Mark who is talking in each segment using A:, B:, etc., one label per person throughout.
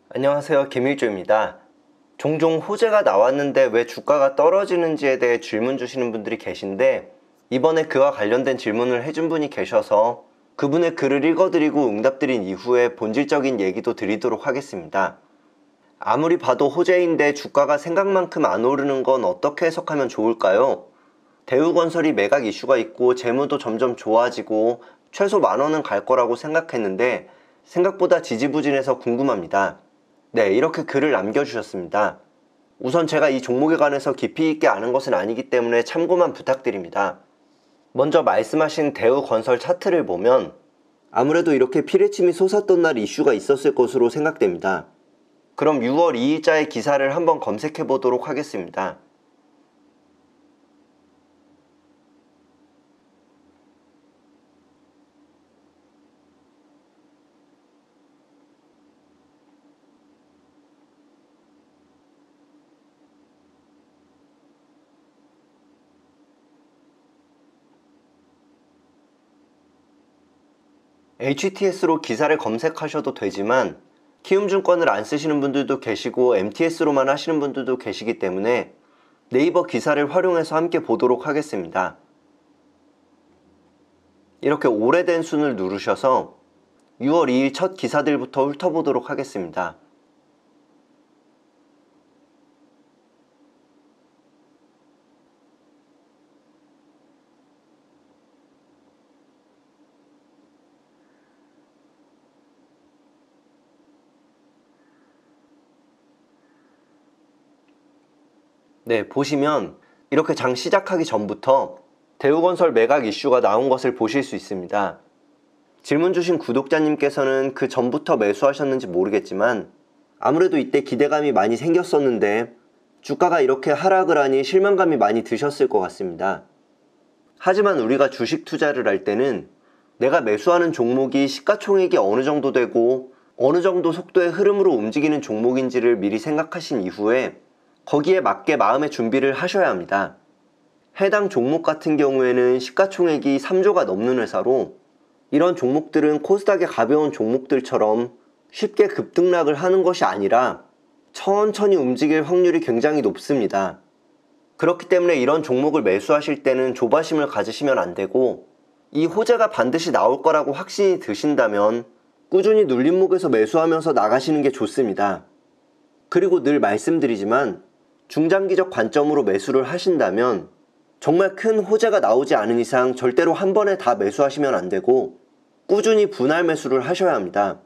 A: 안녕하세요. 김일조입니다. 종종 호재가 나왔는데 왜 주가가 떨어지는지에 대해 질문 주시는 분들이 계신데 이번에 그와 관련된 질문을 해준 분이 계셔서 그분의 글을 읽어드리고 응답드린 이후에 본질적인 얘기도 드리도록 하겠습니다. 아무리 봐도 호재인데 주가가 생각만큼 안 오르는 건 어떻게 해석하면 좋을까요? 대우건설이 매각 이슈가 있고 재무도 점점 좋아지고 최소 10,000원은 갈 거라고 생각했는데 생각보다 지지부진해서 궁금합니다. 네, 이렇게 글을 남겨주셨습니다. 우선 제가 이 종목에 관해서 깊이 있게 아는 것은 아니기 때문에 참고만 부탁드립니다. 먼저 말씀하신 대우건설 차트를 보면 아무래도 이렇게 피레침이 솟았던 날 이슈가 있었을 것으로 생각됩니다. 그럼 6월 2일자의 기사를 한번 검색해 보도록 하겠습니다. HTS로 기사를 검색하셔도 되지만 키움증권을 안 쓰시는 분들도 계시고 MTS로만 하시는 분들도 계시기 때문에 네이버 기사를 활용해서 함께 보도록 하겠습니다. 이렇게 오래된 순을 누르셔서 6월 2일 첫 기사들부터 훑어보도록 하겠습니다. 네, 보시면 이렇게 장 시작하기 전부터 대우건설 매각 이슈가 나온 것을 보실 수 있습니다. 질문 주신 구독자님께서는 그 전부터 매수하셨는지 모르겠지만 아무래도 이때 기대감이 많이 생겼었는데 주가가 이렇게 하락을 하니 실망감이 많이 드셨을 것 같습니다. 하지만 우리가 주식 투자를 할 때는 내가 매수하는 종목이 시가총액이 어느 정도 되고 어느 정도 속도의 흐름으로 움직이는 종목인지를 미리 생각하신 이후에 거기에 맞게 마음의 준비를 하셔야 합니다. 해당 종목 같은 경우에는 시가총액이 3조가 넘는 회사로 이런 종목들은 코스닥의 가벼운 종목들처럼 쉽게 급등락을 하는 것이 아니라 천천히 움직일 확률이 굉장히 높습니다. 그렇기 때문에 이런 종목을 매수하실 때는 조바심을 가지시면 안 되고 이 호재가 반드시 나올 거라고 확신이 드신다면 꾸준히 눌림목에서 매수하면서 나가시는 게 좋습니다. 그리고 늘 말씀드리지만 중장기적 관점으로 매수를 하신다면 정말 큰 호재가 나오지 않은 이상 절대로 한 번에 다 매수하시면 안 되고 꾸준히 분할 매수를 하셔야 합니다.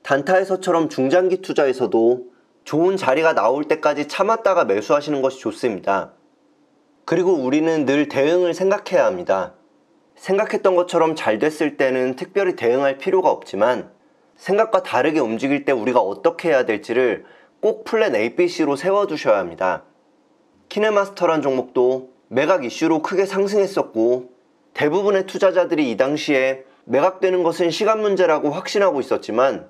A: 단타에서처럼 중장기 투자에서도 좋은 자리가 나올 때까지 참았다가 매수하시는 것이 좋습니다. 그리고 우리는 늘 대응을 생각해야 합니다. 생각했던 것처럼 잘 됐을 때는 특별히 대응할 필요가 없지만 생각과 다르게 움직일 때 우리가 어떻게 해야 될지를 꼭 플랜 A, B, C로 세워두셔야 합니다. 키네마스터란 종목도 매각 이슈로 크게 상승했었고 대부분의 투자자들이 이 당시에 매각되는 것은 시간 문제라고 확신하고 있었지만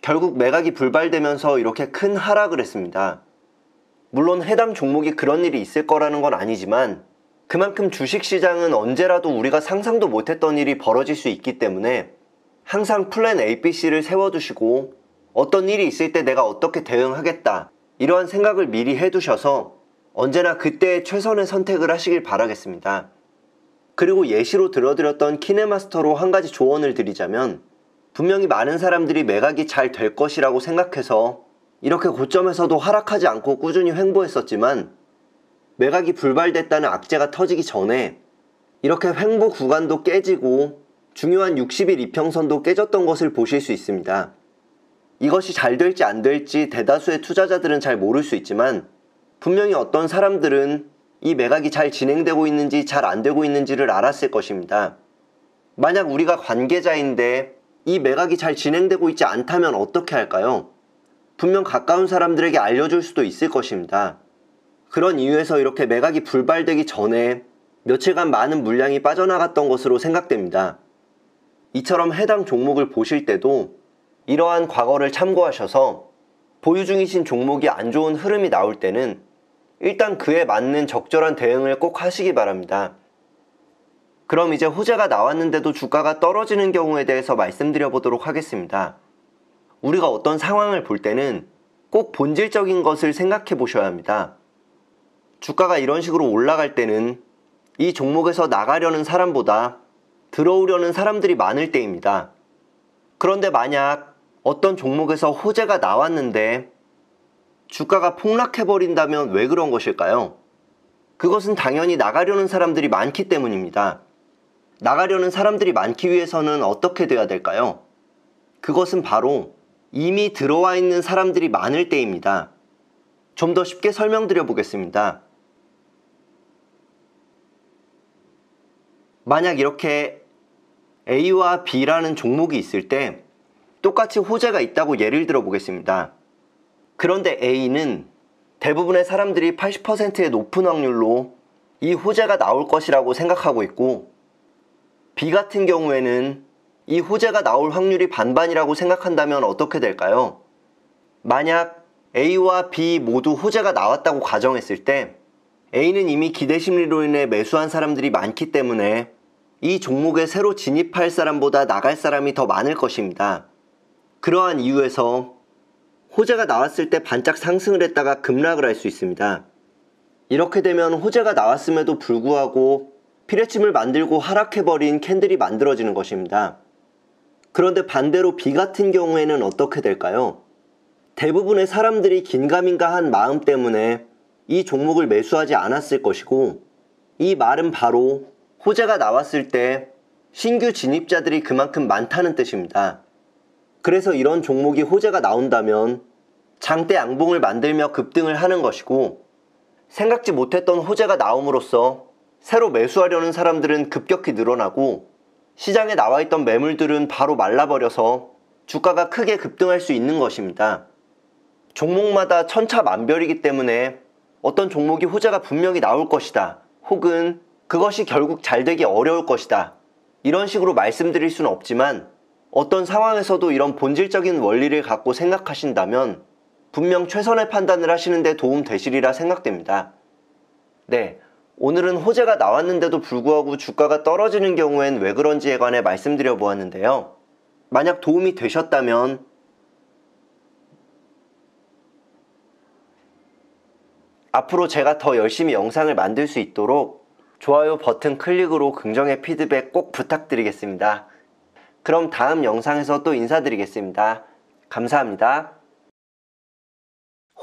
A: 결국 매각이 불발되면서 이렇게 큰 하락을 했습니다. 물론 해당 종목이 그런 일이 있을 거라는 건 아니지만 그만큼 주식시장은 언제라도 우리가 상상도 못했던 일이 벌어질 수 있기 때문에 항상 플랜 A, B, C를 세워두시고 어떤 일이 있을 때 내가 어떻게 대응하겠다 이러한 생각을 미리 해두셔서 언제나 그때의 최선의 선택을 하시길 바라겠습니다. 그리고 예시로 들어드렸던 키네마스터로 한 가지 조언을 드리자면 분명히 많은 사람들이 매각이 잘 될 것이라고 생각해서 이렇게 고점에서도 하락하지 않고 꾸준히 횡보했었지만 매각이 불발됐다는 악재가 터지기 전에 이렇게 횡보 구간도 깨지고 중요한 60일 이평선도 깨졌던 것을 보실 수 있습니다. 이것이 잘 될지 안 될지 대다수의 투자자들은 잘 모를 수 있지만 분명히 어떤 사람들은 이 매각이 잘 진행되고 있는지 잘 안 되고 있는지를 알았을 것입니다. 만약 우리가 관계자인데 이 매각이 잘 진행되고 있지 않다면 어떻게 할까요? 분명 가까운 사람들에게 알려줄 수도 있을 것입니다. 그런 이유에서 이렇게 매각이 불발되기 전에 며칠간 많은 물량이 빠져나갔던 것으로 생각됩니다. 이처럼 해당 종목을 보실 때도 이러한 과거를 참고하셔서 보유 중이신 종목이 안 좋은 흐름이 나올 때는 일단 그에 맞는 적절한 대응을 꼭 하시기 바랍니다. 그럼 이제 호재가 나왔는데도 주가가 떨어지는 경우에 대해서 말씀드려 보도록 하겠습니다. 우리가 어떤 상황을 볼 때는 꼭 본질적인 것을 생각해 보셔야 합니다. 주가가 이런 식으로 올라갈 때는 이 종목에서 나가려는 사람보다 들어오려는 사람들이 많을 때입니다. 그런데 만약 어떤 종목에서 호재가 나왔는데 주가가 폭락해버린다면 왜 그런 것일까요? 그것은 당연히 나가려는 사람들이 많기 때문입니다. 나가려는 사람들이 많기 위해서는 어떻게 돼야 될까요? 그것은 바로 이미 들어와 있는 사람들이 많을 때입니다. 좀 더 쉽게 설명드려 보겠습니다. 만약 이렇게 A와 B라는 종목이 있을 때 똑같이 호재가 있다고 예를 들어 보겠습니다. 그런데 A는 대부분의 사람들이 80%의 높은 확률로 이 호재가 나올 것이라고 생각하고 있고, B 같은 경우에는 이 호재가 나올 확률이 반반이라고 생각한다면 어떻게 될까요? 만약 A와 B 모두 호재가 나왔다고 가정했을 때 A는 이미 기대 심리로 인해 매수한 사람들이 많기 때문에 이 종목에 새로 진입할 사람보다 나갈 사람이 더 많을 것입니다. 그러한 이유에서 호재가 나왔을 때 반짝 상승을 했다가 급락을 할 수 있습니다. 이렇게 되면 호재가 나왔음에도 불구하고 피레침을 만들고 하락해버린 캔들이 만들어지는 것입니다. 그런데 반대로 B 같은 경우에는 어떻게 될까요? 대부분의 사람들이 긴가민가한 마음 때문에 이 종목을 매수하지 않았을 것이고, 이 말은 바로 호재가 나왔을 때 신규 진입자들이 그만큼 많다는 뜻입니다. 그래서 이런 종목이 호재가 나온다면 장대 양봉을 만들며 급등을 하는 것이고, 생각지 못했던 호재가 나옴으로써 새로 매수하려는 사람들은 급격히 늘어나고 시장에 나와 있던 매물들은 바로 말라버려서 주가가 크게 급등할 수 있는 것입니다. 종목마다 천차만별이기 때문에 어떤 종목이 호재가 분명히 나올 것이다, 혹은 그것이 결국 잘 되기 어려울 것이다, 이런 식으로 말씀드릴 수는 없지만 어떤 상황에서도 이런 본질적인 원리를 갖고 생각하신다면 분명 최선의 판단을 하시는 데 도움 되시리라 생각됩니다. 네, 오늘은 호재가 나왔는데도 불구하고 주가가 떨어지는 경우엔 왜 그런지에 관해 말씀드려 보았는데요. 만약 도움이 되셨다면 앞으로 제가 더 열심히 영상을 만들 수 있도록 좋아요 버튼 클릭으로 긍정의 피드백 꼭 부탁드리겠습니다. 그럼 다음 영상에서 또 인사드리겠습니다. 감사합니다.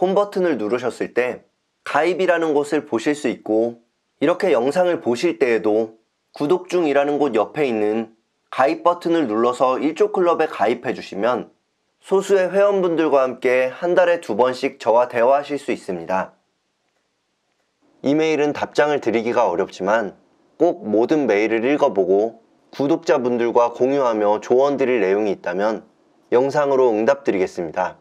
A: 홈 버튼을 누르셨을 때 가입이라는 곳을 보실 수 있고, 이렇게 영상을 보실 때에도 구독 중이라는 곳 옆에 있는 가입 버튼을 눌러서 1조 클럽에 가입해 주시면 소수의 회원분들과 함께 한 달에 2번씩 저와 대화하실 수 있습니다. 이메일은 답장을 드리기가 어렵지만 꼭 모든 메일을 읽어보고 구독자분들과 공유하며 조언 드릴 내용이 있다면 영상으로 응답드리겠습니다.